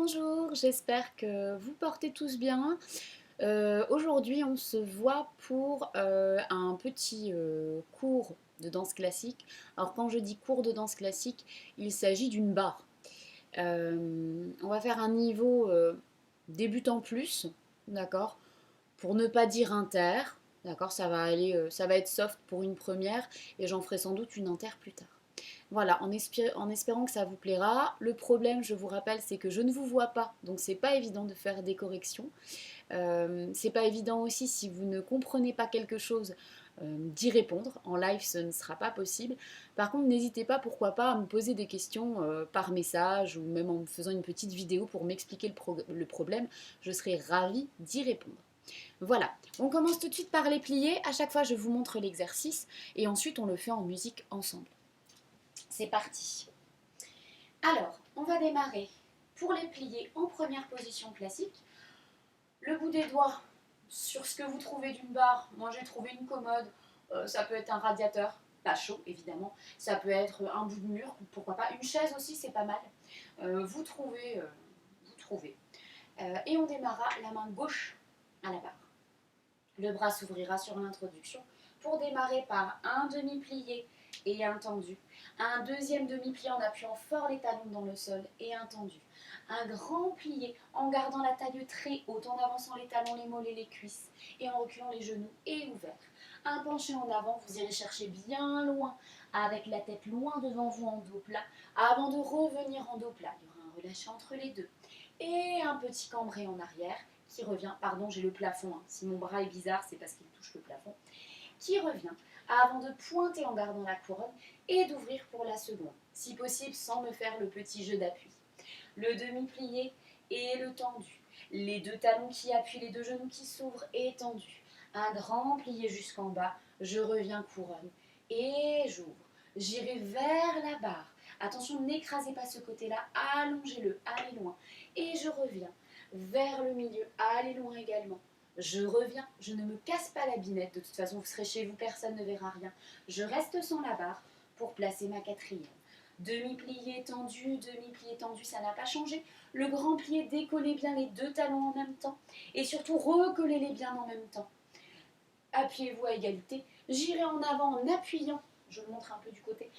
Bonjour, j'espère que vous portez tous bien. Aujourd'hui, on se voit pour un petit cours de danse classique. Alors, quand je dis cours de danse classique, il s'agit d'une barre. On va faire un niveau débutant plus, d'accord? Pour ne pas dire inter, d'accord? Ça va être soft pour une première et j'en ferai sans doute une inter plus tard. Voilà, en espérant que ça vous plaira. Le problème, je vous rappelle, c'est que je ne vous vois pas, donc c'est pas évident de faire des corrections. C'est pas évident aussi si vous ne comprenez pas quelque chose d'y répondre. En live, ce ne sera pas possible. Par contre, n'hésitez pas, pourquoi pas, à me poser des questions par message ou même en me faisant une petite vidéo pour m'expliquer le problème. Je serai ravie d'y répondre. Voilà, on commence tout de suite par les pliés. À chaque fois, je vous montre l'exercice et ensuite, on le fait en musique ensemble. C'est parti. Alors, on va démarrer pour les pliés en première position classique. Le bout des doigts sur ce que vous trouvez d'une barre. Moi, j'ai trouvé une commode. Ça peut être un radiateur, pas chaud évidemment. Ça peut être un bout de mur, pourquoi pas. Une chaise aussi, c'est pas mal. Vous trouvez. Et on démarrera la main gauche à la barre. Le bras s'ouvrira sur l'introduction pour démarrer par un demi-plié et un tendu. Un deuxième demi-plié en appuyant fort les talons dans le sol et un tendu. Un grand plié en gardant la taille très haute, en avançant les talons, les mollets, les cuisses et en reculant les genoux et ouverts. Un penché en avant, vous irez chercher bien loin avec la tête loin devant vous en dos plat avant de revenir en dos plat. Il y aura un relâché entre les deux. Et un petit cambré en arrière qui revient, pardon j'ai le plafond, hein. Si mon bras est bizarre c'est parce qu'il touche le plafond, qui revient avant de pointer en gardant la couronne et d'ouvrir pour la seconde, si possible sans me faire le petit jeu d'appui. Le demi-plié et le tendu, les deux talons qui appuient, les deux genoux qui s'ouvrent et tendus, un grand plié jusqu'en bas, je reviens couronne et j'ouvre, j'irai vers la barre. Attention, n'écrasez pas ce côté-là, allongez-le, allez loin. Et je reviens vers le milieu, allez loin également. Je reviens, je ne me casse pas la binette, de toute façon vous serez chez vous, personne ne verra rien. Je reste sans la barre pour placer ma quatrième. Demi-plié tendu, ça n'a pas changé. Le grand plié, décollez bien les deux talons en même temps. Et surtout, recollez-les bien en même temps. Appuyez-vous à égalité. J'irai en avant en appuyant, je le montre un peu du côté,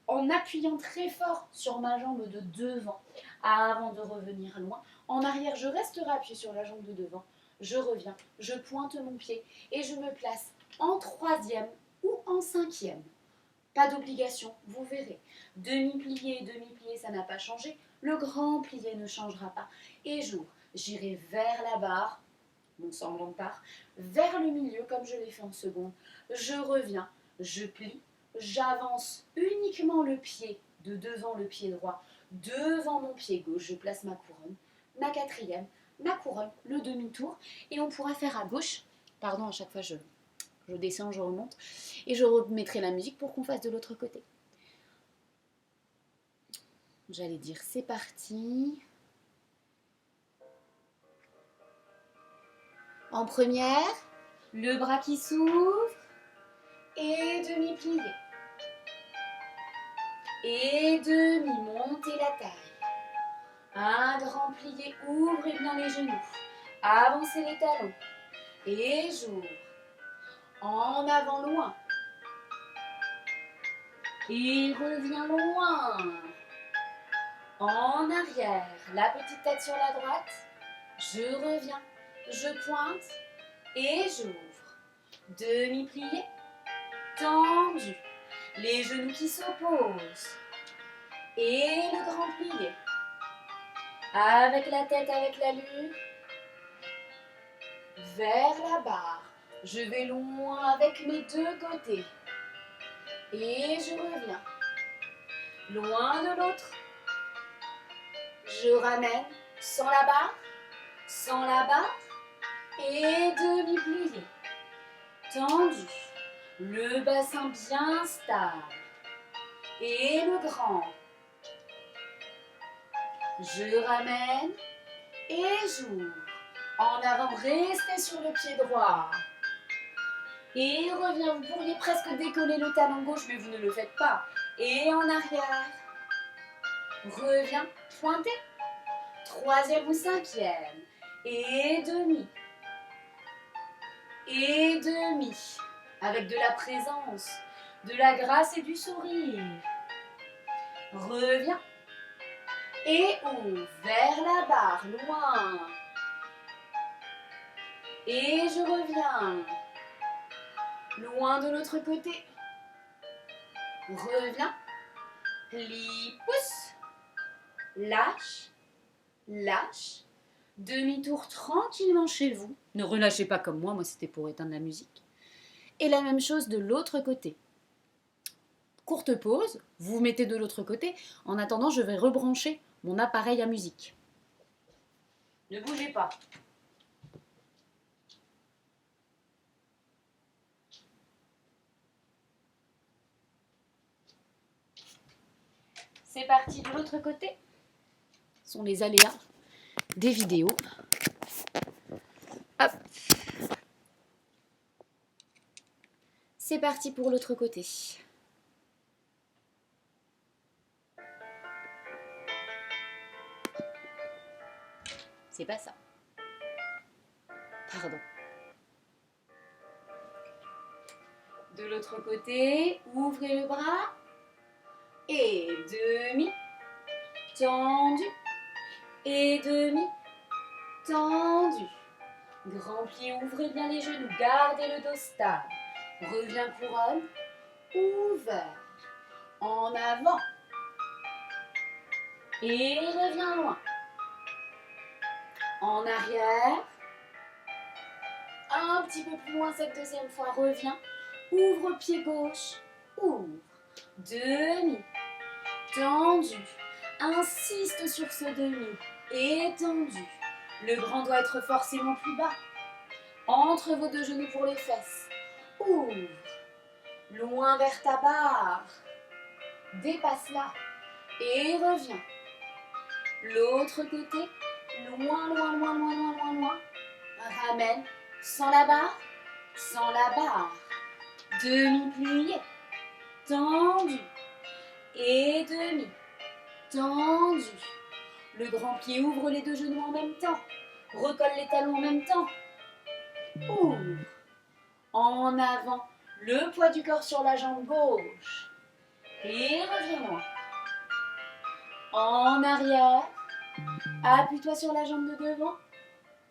en appuyant très fort sur ma jambe de devant avant de revenir loin. En arrière, je resterai appuyé sur la jambe de devant. Je reviens, je pointe mon pied et je me place en troisième ou en cinquième. Pas d'obligation, vous verrez. Demi-plié, ça n'a pas changé. Le grand plié ne changera pas. Et j'ouvre, j'irai vers la barre, mon semblant de part, vers le milieu comme je l'ai fait en seconde. Je reviens, je plie, j'avance uniquement le pied de devant le pied droit, devant mon pied gauche, je place ma couronne, ma quatrième, ma couronne, le demi-tour, et on pourra faire à gauche, pardon, à chaque fois je descends, je remonte, et je remettrai la musique pour qu'on fasse de l'autre côté. J'allais dire c'est parti. En première, le bras qui s'ouvre et demi-plié. Et demi, montez la taille. Un grand plié, ouvrez bien les genoux. Avancez les talons. Et j'ouvre. En avant loin. Et reviens loin. En arrière, la petite tête sur la droite. Je reviens. Je pointe. Et j'ouvre. Demi-plié. Tendu. Les genoux qui s'opposent. Et le grand plié. Avec la tête, avec l'allure. Vers la barre. Je vais loin avec mes deux côtés. Et je reviens. Loin de l'autre. Je ramène sans la barre. Sans la barre. Et demi-plié. Tendu. Le bassin bien stable. Et le grand. Je ramène et j'ouvre. En avant, restez sur le pied droit. Et reviens, vous pourriez presque décoller le talon gauche, mais vous ne le faites pas. Et en arrière. Reviens, pointez. troisième ou cinquième, et demi, avec de la présence, de la grâce et du sourire. Reviens, et ouvre vers la barre, loin. Et je reviens, loin de l'autre côté. Reviens, plie, pousse, lâche, lâche. Demi-tour tranquillement chez vous. Ne relâchez pas comme moi c'était pour éteindre la musique. Et la même chose de l'autre côté. Courte pause, vous vous mettez de l'autre côté. En attendant, je vais rebrancher mon appareil à musique. Ne bougez pas. C'est parti de l'autre côté. Ce sont les aléas des vidéos. Hop. C'est parti pour l'autre côté. C'est pas ça. Pardon. De l'autre côté, ouvrez le bras. Et demi, tendu. Et demi, tendu. Grand pli, ouvrez bien les genoux, gardez le dos stable. Reviens couronne, ouvert. En avant. Et reviens loin. En arrière. Un petit peu plus loin cette deuxième fois. Reviens. Ouvre pied gauche. Ouvre. Demi. Tendu. Insiste sur ce demi. Étendu. Le grand doit être forcément plus bas. Entre vos deux genoux pour les fesses. Ouvre. Loin vers ta barre. Dépasse-la. Et reviens. L'autre côté. Loin, loin, loin, loin, loin, loin, loin. Ramène. Sans la barre. Sans la barre. Demi-plié. Tendu. Et demi. Tendu. Le grand pied ouvre les deux genoux en même temps. Recolle les talons en même temps. Ouvre. En avant. Le poids du corps sur la jambe gauche. Et reviens loin. En arrière. Appuie-toi sur la jambe de devant.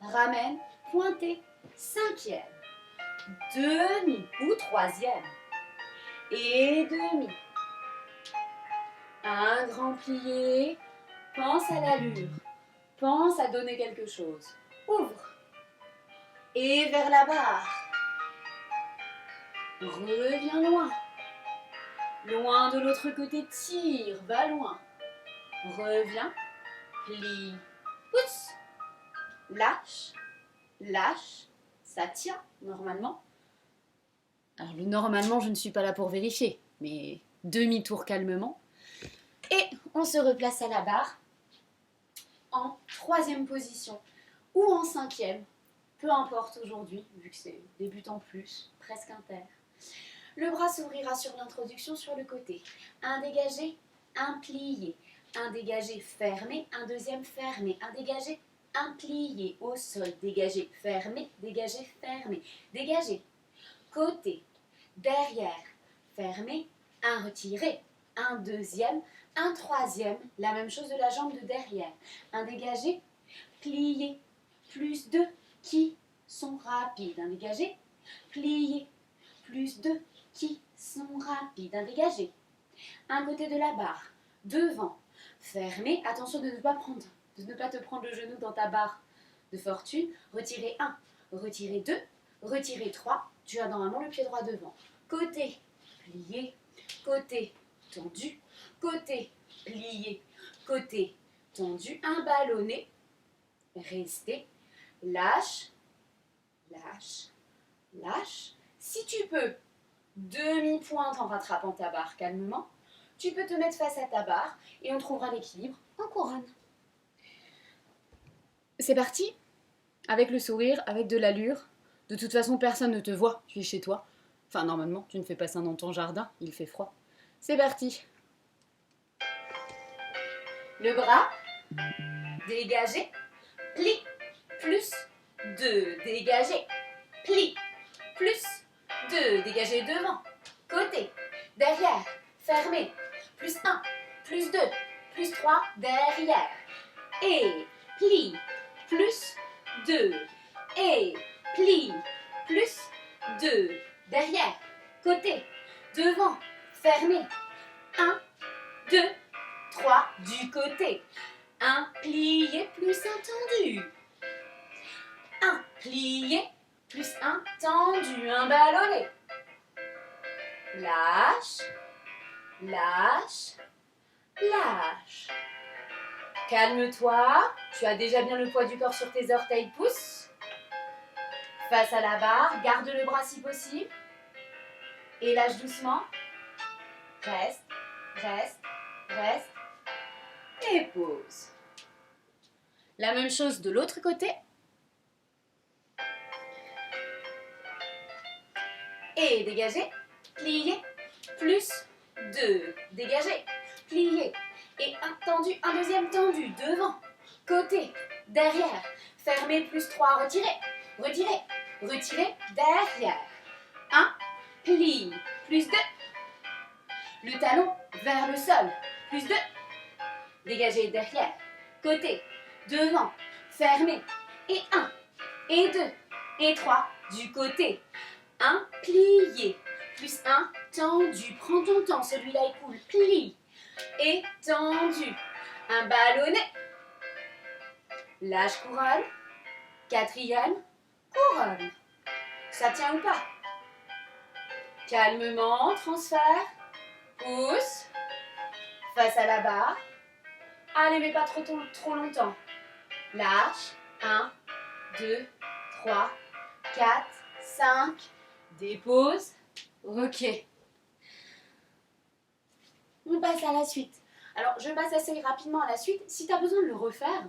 Ramène. Pointé. Cinquième. Demi ou troisième. Et demi. Un grand plié. Pense à l'allure. Pense à donner quelque chose. Ouvre. Et vers la barre. Reviens loin. Loin de l'autre côté, tire, va loin. Reviens. Plie. Pousse. Lâche. Lâche. Ça tient, normalement. Alors, normalement, je ne suis pas là pour vérifier, mais demi-tour calmement. Et on se replace à la barre en troisième position ou en cinquième, peu importe aujourd'hui, vu que c'est débutant plus, presque inter. Le bras s'ouvrira sur l'introduction sur le côté. Un dégagé, un plié. Un dégagé fermé, un deuxième fermé. Un dégagé, un plié au sol. Dégagé, fermé, dégagé, fermé. Dégagé, côté, derrière, fermé, un retiré. Un deuxième, un troisième. La même chose de la jambe de derrière. Un dégagé, plié. Plus deux qui sont rapides. Un dégagé, plié. Plus deux qui sont rapides. Un dégagé. Un côté de la barre. Devant. Fermé. Attention de ne pas te prendre le genou dans ta barre de fortune. Retirez 1. Retirez 2. Retirez 3. Tu as normalement le pied droit devant. Côté. Plié. Côté. Tendu. Côté. Plié. Côté. Tendu. Un ballonné. Restez. Lâche. Lâche. Lâche. Si tu peux, demi-pointe en rattrapant ta barre calmement. Tu peux te mettre face à ta barre et on trouvera l'équilibre en couronne. C'est parti. Avec le sourire, avec de l'allure. De toute façon, personne ne te voit, tu es chez toi. Enfin, normalement, tu ne fais pas ça dans ton jardin, il fait froid. C'est parti. Le bras dégagé, pli, plus 2, dégagé, pli, plus 2, dégagé devant, côté, derrière, fermé, plus 1, plus 2, plus 3, derrière, et pli, plus 2, et pli, plus 2, derrière, côté, devant, fermé, 1, 2, 3, du côté, un plié plus un tendu, un plié plus un tendu, un ballonné, lâche, lâche, lâche. Calme-toi, tu as déjà bien le poids du corps sur tes orteils, pousse. Face à la barre, garde le bras si possible. Et lâche doucement. Reste, reste, reste. Et pose. La même chose de l'autre côté. Et dégagez, pliez, plus 2, dégagez, pliez. Et un tendu, un deuxième tendu, devant, côté, derrière, fermez, plus 3, retirez, retirez, retirez, derrière. 1, plie, plus 2, le talon vers le sol, plus 2, dégagez derrière, côté, devant, fermez, et 1, et 2, et 3, du côté. Un plié, plus un tendu. Prends ton temps, celui-là est cool. Plie et tendu. Un ballonnet. Lâche couronne. Quatrième, couronne. Ça tient ou pas? Calmement, transfert. Pousse. Face à la barre. Allez, mais pas trop longtemps. Lâche. 1, 2, 3, 4, 5. Dépose. Ok. On passe à la suite. Alors, je passe assez rapidement à la suite. Si tu as besoin de le refaire,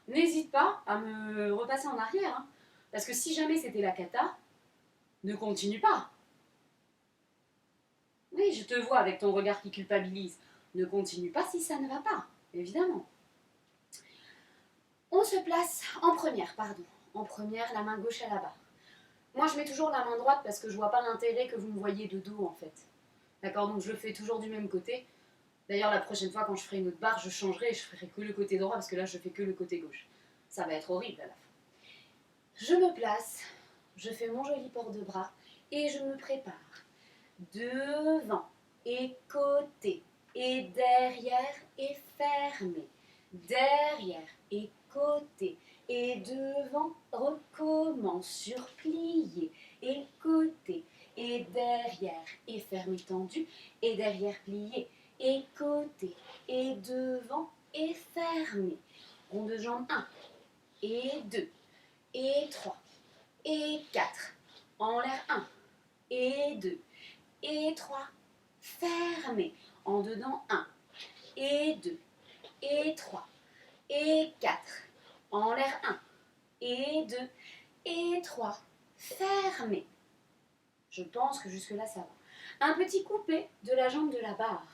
n'hésite pas à me repasser en arrière. Hein. Parce que si jamais c'était la cata, ne continue pas. Oui, je te vois avec ton regard qui culpabilise. Ne continue pas si ça ne va pas, évidemment. On se place en première, pardon. En première, la main gauche à la barre. Moi, je mets toujours la main droite parce que je vois pas l'intérêt que vous me voyez de dos, en fait. D'accord? Donc, je le fais toujours du même côté. D'ailleurs, la prochaine fois, quand je ferai une autre barre, je changerai et je ferai que le côté droit parce que là, je fais que le côté gauche. Ça va être horrible à la fin. Je me place, je fais mon joli port de bras et je me prépare. Devant et côté et derrière et fermé. Derrière et côté et devant, recommence sur plié et côté et derrière et fermé tendu et derrière plié et côté et devant et fermé. Rond de jambe 1 et 2 et 3 et 4. En l'air 1 et 2 et 3. Fermé. En dedans 1 et 2 et 3 et 4. En l'air 1 et 2 et 3. Fermé. Je pense que jusque-là, ça va. Un petit coupé de la jambe de la barre.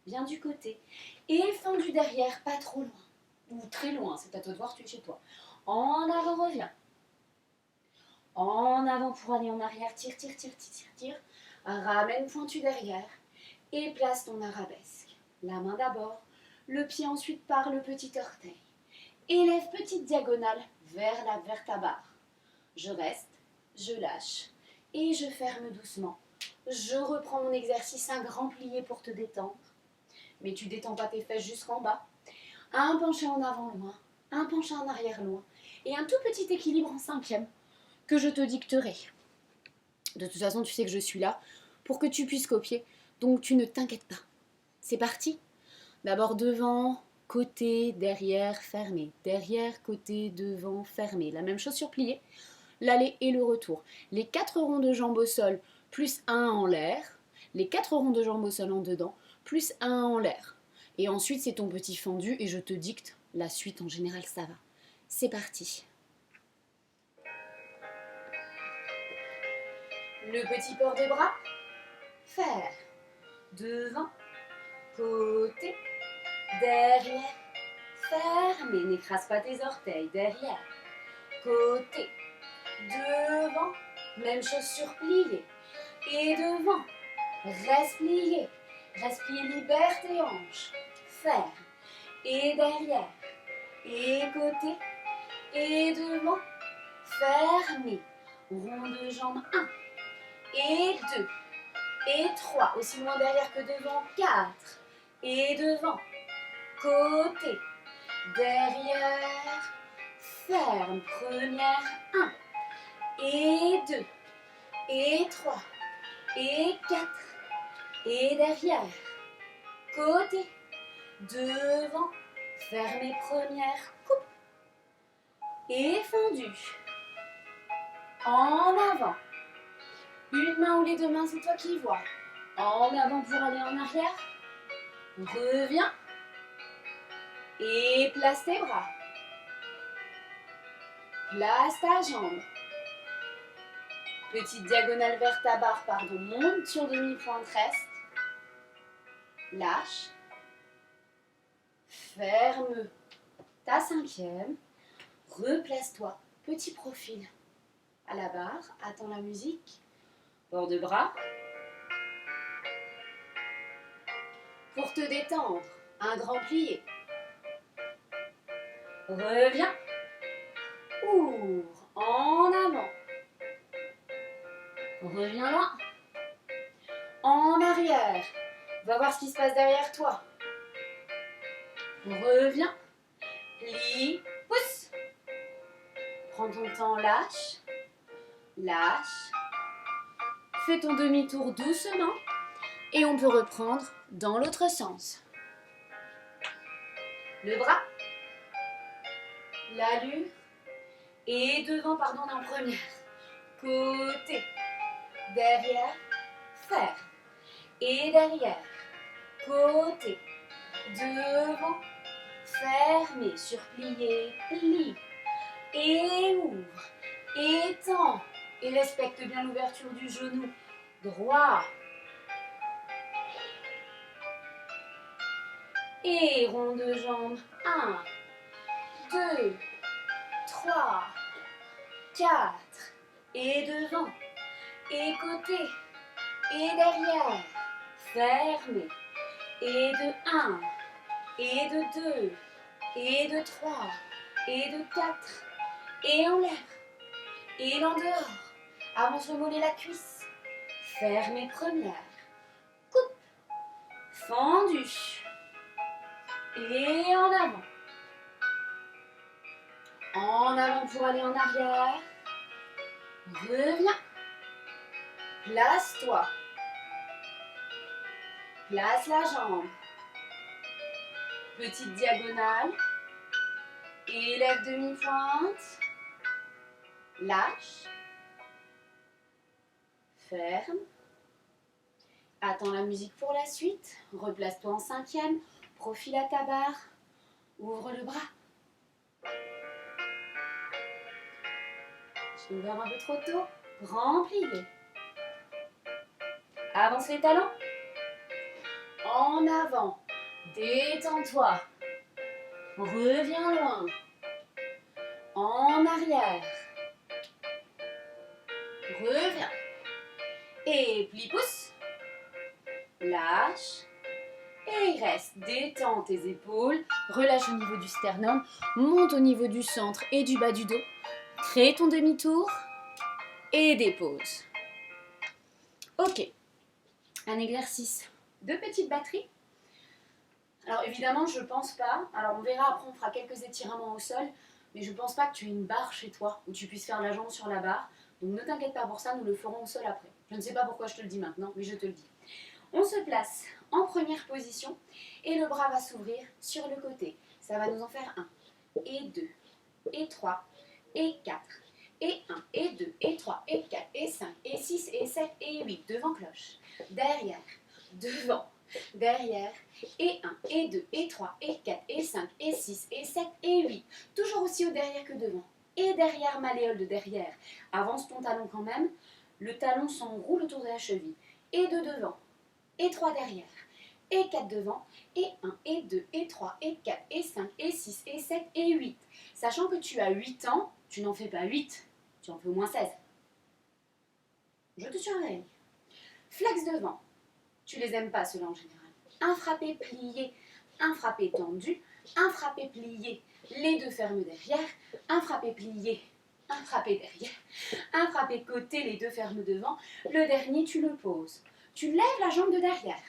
Bien du côté. Et fendu derrière, pas trop loin. Ou très loin, c'est à toi de voir, tu es chez toi. En avant, reviens. En avant pour aller en arrière. Tire, tire, tire, tire, tire. Ramène pointu derrière. Et place ton arabesque. La main d'abord. Le pied ensuite par le petit orteil. Élève petite diagonale vers ta barre. Je reste, je lâche et je ferme doucement. Je reprends mon exercice, un grand plié pour te détendre. Mais tu détends pas tes fesses jusqu'en bas. Un penché en avant loin, un penché en arrière loin et un tout petit équilibre en cinquième que je te dicterai. De toute façon, tu sais que je suis là pour que tu puisses copier, donc tu ne t'inquiètes pas. C'est parti. D'abord devant, côté, derrière, fermé. Derrière, côté, devant, fermé. La même chose sur plié. L'aller et le retour. Les 4 ronds de jambes au sol, plus 1 en l'air. Les 4 ronds de jambes au sol en dedans, plus 1 en l'air. Et ensuite, c'est ton petit fendu et je te dicte la suite. En général, ça va. C'est parti. Le petit port de bras. Faire. Devant. Côté. Derrière. fermé, n'écrase pas tes orteils, derrière, côté, devant, même chose sur plié, et devant, reste plié, libère tes hanches, ferme, et derrière, et côté, et devant, fermé, rond de jambe 1, et 2, et 3, aussi loin derrière que devant, 4, et devant, côté, derrière, ferme, première, 1, et 2, et 3, et 4, et derrière, côté, devant, fermez première, coupe, et fendu, en avant, une main ou les deux mains, c'est toi qui vois, en avant pour aller en arrière, reviens, et place tes bras, place ta jambe, petite diagonale vers ta barre, pardon, monte sur demi-pointe, reste, lâche, ferme ta cinquième, replace-toi, petit profil à la barre, attends la musique, bord de bras, pour te détendre, un grand plié, reviens, ouvre, en avant, reviens là, en arrière, va voir ce qui se passe derrière toi, reviens, plie, pousse, prends ton temps, lâche, lâche, fais ton demi-tour doucement et on peut reprendre dans l'autre sens. Le bras, l'allure et devant, pardon, en première. Côté, derrière, ferme. Et derrière, côté, devant, fermé, surplié, plie. Et ouvre, étend. Et respecte bien l'ouverture du genou droit. Et rond de jambe, 1, 2, 3, 4, et devant, et côté, et derrière, fermé, et de 1, et de 2, et de 3, et de 4, et en l'air, et en dehors, avance le mollet, la cuisse, fermé première, coupe, fendu, et en avant pour aller en arrière, reviens, place-toi, place la jambe, petite diagonale, élève demi-pointe, lâche, ferme, attends la musique pour la suite, replace-toi en cinquième, profil à ta barre, ouvre le bras. J'ai ouvert un peu trop tôt, grand plié. Avance les talons, en avant, détends-toi, reviens loin, en arrière, reviens, et plie pouce, lâche, et reste, détends tes épaules, relâche au niveau du sternum, monte au niveau du centre et du bas du dos, crée ton demi-tour et dépose. Ok, un exercice de petite batterie. Alors évidemment, je pense pas, alors on verra après, on fera quelques étirements au sol, mais je pense pas que tu aies une barre chez toi où tu puisses faire la jambe sur la barre. Donc ne t'inquiète pas pour ça, nous le ferons au sol après. Je ne sais pas pourquoi je te le dis maintenant, mais je te le dis. On se place en première position et le bras va s'ouvrir sur le côté. Ça va nous en faire 1, et 2, et 3, et 4, et 1, et 2, et 3, et 4, et 5, et 6, et 7, et 8. Devant cloche, derrière, devant, derrière, et 1, et 2, et 3, et 4, et 5, et 6, et 7, et 8. Toujours aussi au derrière que devant. Et derrière, malléole de derrière. Avance ton talon quand même. Le talon s'enroule autour de la cheville. Et de devant. Et 3 derrière. et 4 devant, et 1, et 2, et 3, et 4, et 5, et 6, et 7, et 8. Sachant que tu as 8 ans, tu n'en fais pas 8, tu en fais au moins 16. Je te surveille. Flex devant. Tu les aimes pas, ceux-là en général. Un frappé plié, un frappé tendu, un frappé plié, les deux fermes derrière, un frappé plié, un frappé derrière, un frappé côté, les deux fermes devant. Le dernier, tu le poses. Tu lèves la jambe de derrière.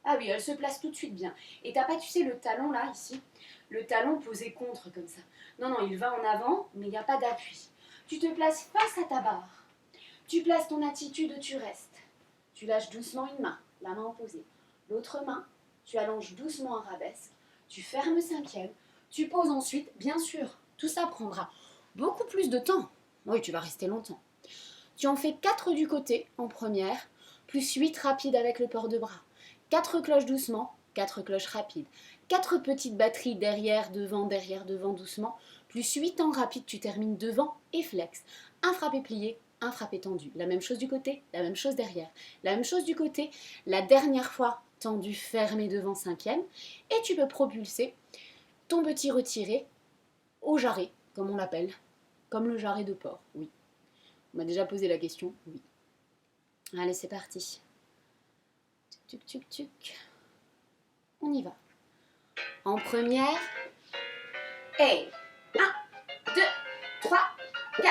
Ah oui, elle se place tout de suite bien. Et t'as pas, tu sais, le talon là, ici, le talon posé contre comme ça. Non, non, il va en avant, mais il n'y a pas d'appui. Tu te places face à ta barre. Tu places ton attitude, tu restes. Tu lâches doucement une main, la main opposée. L'autre main, tu allonges doucement un arabesque. Tu fermes cinquième. Tu poses ensuite, bien sûr. Tout ça prendra beaucoup plus de temps. Oui, tu vas rester longtemps. Tu en fais 4 du côté en première, plus 8 rapides avec le port de bras. 4 cloches doucement, 4 cloches rapides. 4 petites batteries derrière, devant doucement, plus 8 en rapide, tu termines devant et flex. Un frappé plié, un frappé tendu. La même chose du côté, la même chose derrière. La même chose du côté, la dernière fois tendu, fermé devant cinquième. Et tu peux propulser ton petit retiré au jarret, comme on l'appelle. Comme le jarret de porc, oui. On m'a déjà posé la question, oui. Allez, c'est parti. Tuc, tuc, tuc, tuc. On y va. En première. Et 1, 2, 3, 4.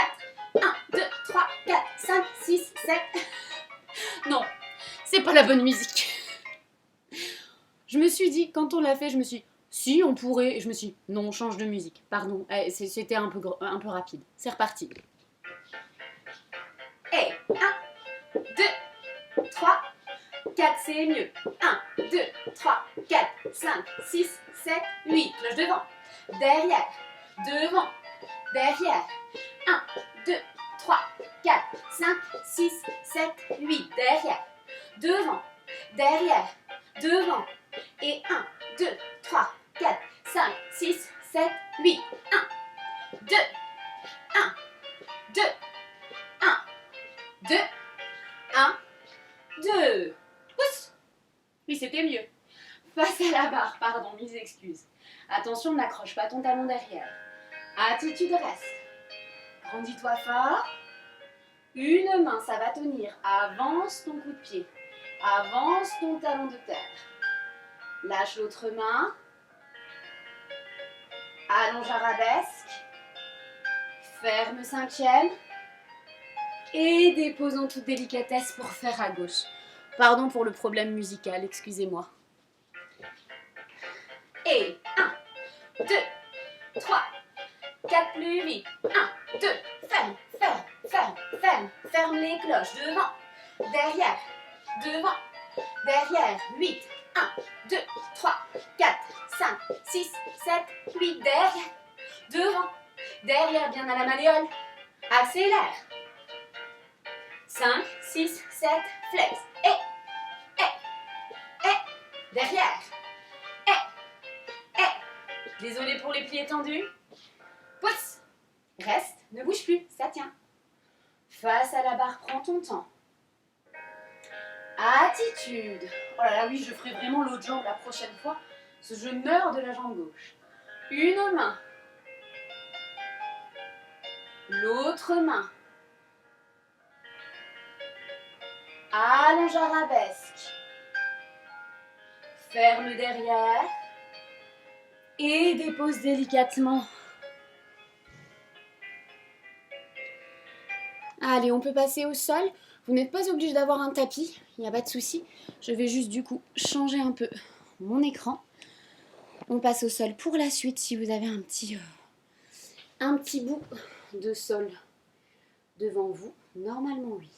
1, 2, 3, 4, 5, 6, 7. Non, c'est pas la bonne musique. Je me suis dit, quand on l'a fait, je me suis dit, si, on pourrait. Et je me suis dit, non, on change de musique. Pardon, c'était un peu rapide. C'est reparti. Et 1, 2, 3, 4, c'est mieux. 1, 2, 3, 4, 5, 6, 7, 8. Cloche devant. Derrière. Devant. Derrière. 1, 2, 3, 4, 5, 6, 7, 8. Derrière. Devant. Derrière. Devant. Et 1, 2, 3, 4, 5, 6, 7, 8. 1, 2, 1, 2, 1, 2, 1, 2. Pousse. Oui, c'était mieux. Face à la barre, pardon, mes excuses. Attention, n'accroche pas ton talon derrière. Attitude reste. Grandis-toi fort. Une main, ça va tenir. Avance ton coup de pied. Avance ton talon de terre. Lâche l'autre main. Allonge arabesque. Ferme cinquième. Et dépose en toute délicatesse pour faire à gauche. Pardon pour le problème musical, excusez-moi. Et 1, 2, 3, 4 plus vite. 1, 2, ferme, ferme, ferme, ferme. Ferme les cloches. Devant, derrière, devant, derrière. 8, 1, 2, 3, 4, 5, 6, 7, 8. Derrière, devant, derrière, bien à la malléole. Accélère. 5, 6, 7, flex. Derrière. Désolé pour les pieds tendus. Pousse. Reste, ne bouge plus, ça tient. Face à la barre, prends ton temps. Attitude. Oh là là, oui, je ferai vraiment l'autre jambe la prochaine fois, parce que je meurs de la jambe gauche. Une main. L'autre main. Allonge arabesque. Ferme derrière. Et dépose délicatement. Allez, on peut passer au sol. Vous n'êtes pas obligé d'avoir un tapis, il n'y a pas de souci. Je vais juste du coup changer un peu mon écran. On passe au sol pour la suite si vous avez un petit bout de sol devant vous. Normalement oui.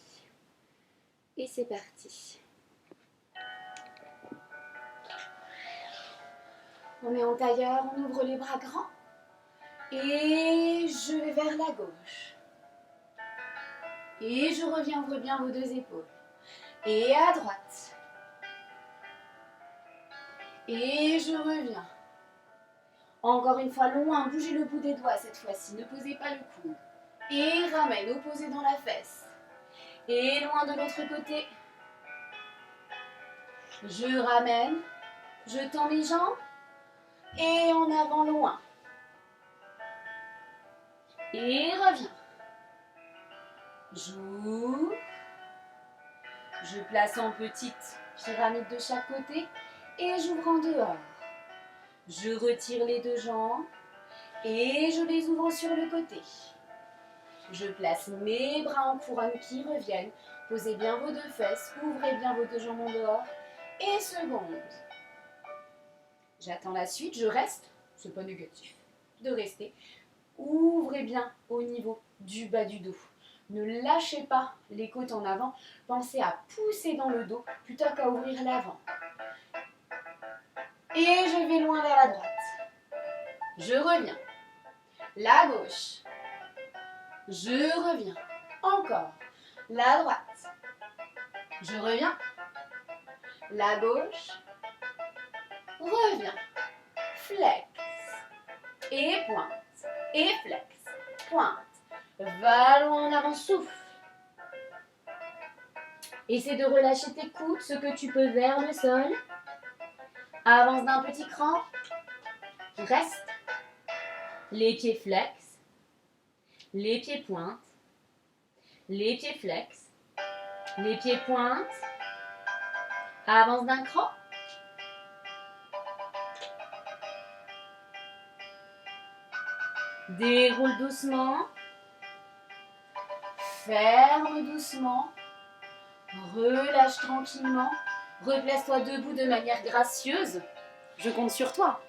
Et c'est parti. On met en tailleur, on ouvre les bras grands. Et je vais vers la gauche. Et je reviens, ouvre bien vos deux épaules. Et à droite. Et je reviens. Encore une fois, loin, bougez le bout des doigts cette fois-ci. Ne posez pas le coude. Et ramène, opposé dans la fesse. Et loin de l'autre côté. Je ramène. Je tends mes jambes et en avant loin. Et reviens. J'ouvre. Je place en petite pyramide de chaque côté et j'ouvre en dehors. Je retire les deux jambes et je les ouvre sur le côté. Je place mes bras en couronne qui reviennent. Posez bien vos deux fesses, ouvrez bien vos deux jambes en dehors. Et seconde. J'attends la suite, je reste, c'est pas négatif de rester. Ouvrez bien au niveau du bas du dos. Ne lâchez pas les côtes en avant. Pensez à pousser dans le dos plutôt qu'à ouvrir l'avant. Et je vais loin vers la droite. Je reviens. La gauche. Je reviens. Encore. La droite. Je reviens. La gauche. Reviens. Flex. Et pointe. Et flex. Pointe. Va loin en avant, souffle. Essaie de relâcher tes coudes, ce que tu peux vers le sol. Avance d'un petit cran. Reste. Les pieds flex. Les pieds pointent. Les pieds flex. Les pieds pointent. Avance d'un cran. Déroule doucement. Ferme doucement. Relâche tranquillement. Replace-toi debout de manière gracieuse. Je compte sur toi.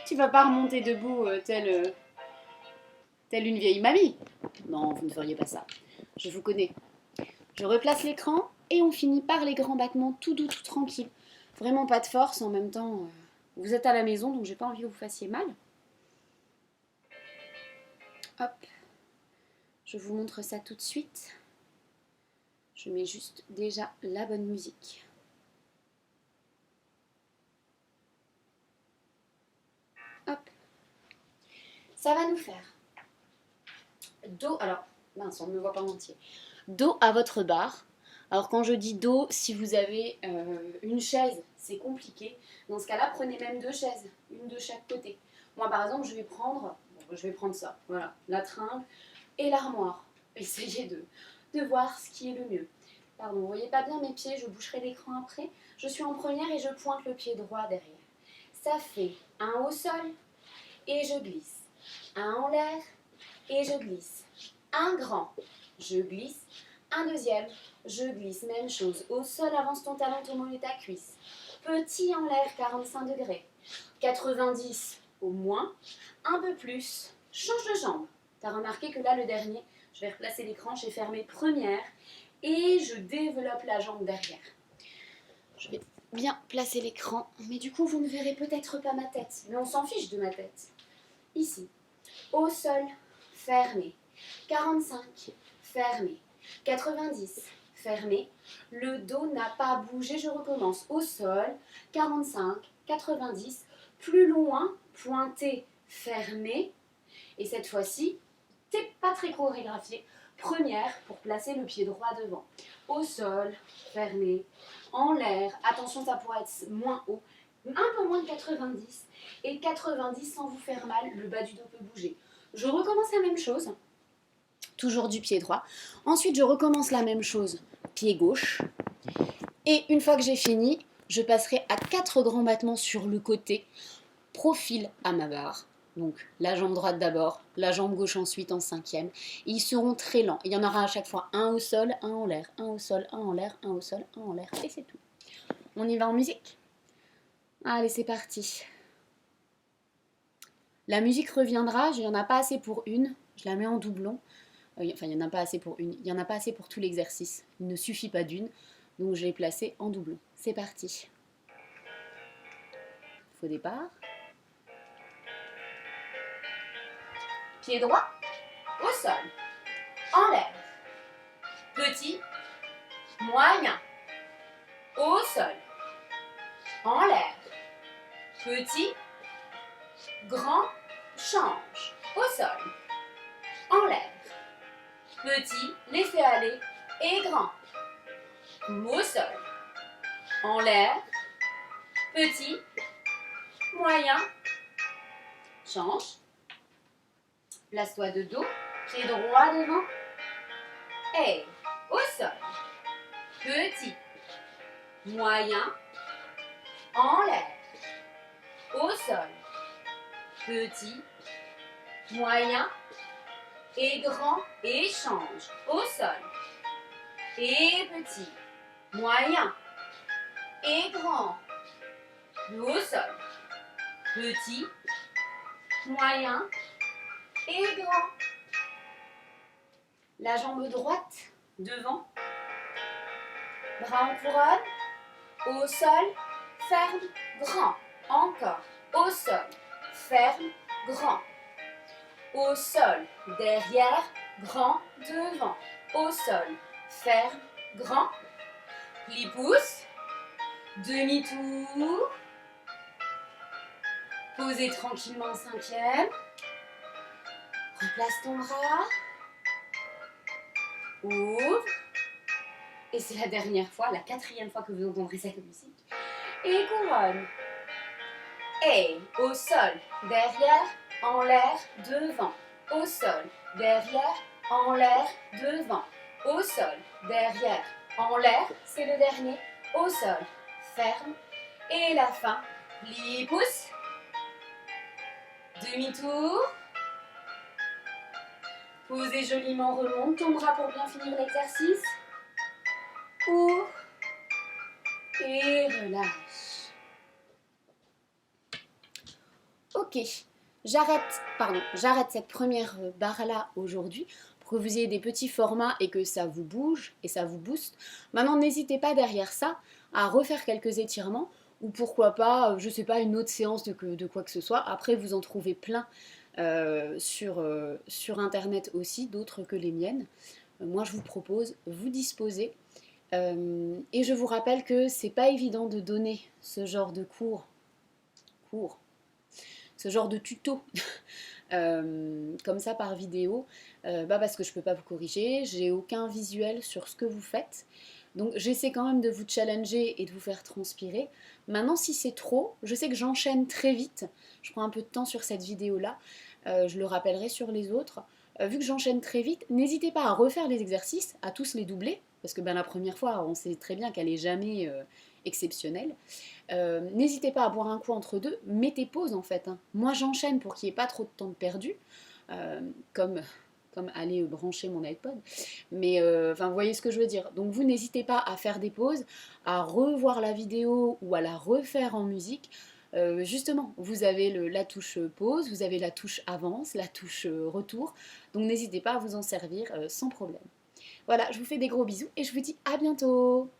Tu vas pas remonter debout telle une vieille mamie. Non, vous ne feriez pas ça. Je vous connais. Je replace l'écran et on finit par les grands battements tout doux, tout tranquille. Vraiment pas de force. En même temps, vous êtes à la maison, donc j'ai pas envie que vous fassiez mal. Hop. Je vous montre ça tout de suite. Je mets juste déjà la bonne musique. Hop. Ça va nous faire dos, alors, mince, on ne me voit pas en entier. Dos à votre barre. Alors quand je dis dos, si vous avez une chaise, c'est compliqué. Dans ce cas-là, prenez même deux chaises, une de chaque côté. Moi par exemple, je vais prendre ça, voilà, la tringle et l'armoire. Essayez de voir ce qui est le mieux. Pardon, vous voyez pas bien mes pieds, je boucherai l'écran après. Je suis en première et je pointe le pied droit derrière. Ça fait un au sol et je glisse. Un en l'air et je glisse. Un grand, je glisse. Un deuxième, je glisse. Même chose. Au sol, avance ton talon, ton mollet, ta cuisse. Petit en l'air, 45 degrés. 90 au moins. Un peu plus. Change de jambe. Tu as remarqué que là, le dernier, je vais replacer l'écran, j'ai fermé première et je développe la jambe derrière. Je vais bien placer l'écran, mais du coup, vous ne verrez peut-être pas ma tête. Mais on s'en fiche de ma tête. Ici. Au sol, fermé. 45, fermé. 90, fermé. Le dos n'a pas bougé, je recommence. Au sol, 45, 90. Plus loin, pointé, fermé. Et cette fois-ci, c'est pas très chorégraphié. Première pour placer le pied droit devant. Au sol, fermé. En l'air, attention, ça pourrait être moins haut. Un peu moins de 90. Et 90 sans vous faire mal, le bas du dos peut bouger. Je recommence la même chose. Toujours du pied droit. Ensuite, je recommence la même chose, pied gauche. Et une fois que j'ai fini, je passerai à 4 grands battements sur le côté, profil à ma barre. Donc la jambe droite d'abord, la jambe gauche ensuite en cinquième. Ils seront très lents. Il y en aura à chaque fois un au sol, un en l'air, un au sol, un en l'air, un au sol, un en l'air. Et c'est tout. On y va en musique? Allez, c'est parti. La musique reviendra, il n'y en a pas assez pour une. Je la mets en doublon. Enfin, il n'y en a pas assez pour une. Il n'y en a pas assez pour tout l'exercice. Il ne suffit pas d'une. Donc, je l'ai placée en doublon. C'est parti. Faux départ. Pied droit. Au sol. En l'air. Petit. Moyen. Au sol. En l'air. Petit. Grand. Change. Au sol. En l'air. Petit, laissez aller, et grand. Au sol. En l'air. petit, moyen, change. Place-toi de dos, pied droit devant. Et au sol. Petit, moyen, en l'air. Au sol. Petit, moyen et grand et change. Au sol. Et petit, moyen et grand. Au sol. Petit, moyen et grand. La jambe droite devant. Bras en couronne. Au sol, ferme, grand. Encore. Au sol, ferme, grand. Au sol, derrière, grand, devant. Au sol, ferme, grand. Plie pouce. Demi-tour. Posez tranquillement 5e. Replace ton bras. Ouvre. Et c'est la dernière fois, la 4e fois que vous entendrez cette musique. Et couronne. Et au sol, derrière, en l'air, devant. Au sol, derrière, en l'air, devant. Au sol, derrière, en l'air, c'est le dernier. Au sol, ferme. Et la fin, plie pouce. Demi-tour. Posez joliment, remonte ton bras pour bien finir l'exercice. Ouvre. Et relâche. Ok, j'arrête cette première barre-là aujourd'hui pour que vous ayez des petits formats et que ça vous bouge et ça vous booste. Maintenant, n'hésitez pas derrière ça à refaire quelques étirements ou pourquoi pas, je sais pas, une autre séance de quoi que ce soit. Après, vous en trouvez plein sur Internet aussi, d'autres que les miennes. Moi, je vous propose, vous disposez. Et je vous rappelle que c'est pas évident de donner ce genre de cours, ce genre de tuto comme ça par vidéo, parce que je peux pas vous corriger, j'ai aucun visuel sur ce que vous faites. Donc j'essaie quand même de vous challenger et de vous faire transpirer. Maintenant, si c'est trop, je sais que j'enchaîne très vite. Je prends un peu de temps sur cette vidéo-là. Je le rappellerai sur les autres. Vu que j'enchaîne très vite, n'hésitez pas à refaire les exercices, à tous les doubler. Parce que la première fois, on sait très bien qu'elle n'est jamais exceptionnelle. N'hésitez pas à boire un coup entre deux. Mettez pause en fait. Moi, j'enchaîne pour qu'il n'y ait pas trop de temps perdu. Comme aller brancher mon iPod. Mais vous voyez ce que je veux dire. Donc vous n'hésitez pas à faire des pauses, à revoir la vidéo ou à la refaire en musique. Justement, vous avez la touche pause, vous avez la touche avance, la touche retour. Donc n'hésitez pas à vous en servir sans problème. Voilà, je vous fais des gros bisous et je vous dis à bientôt.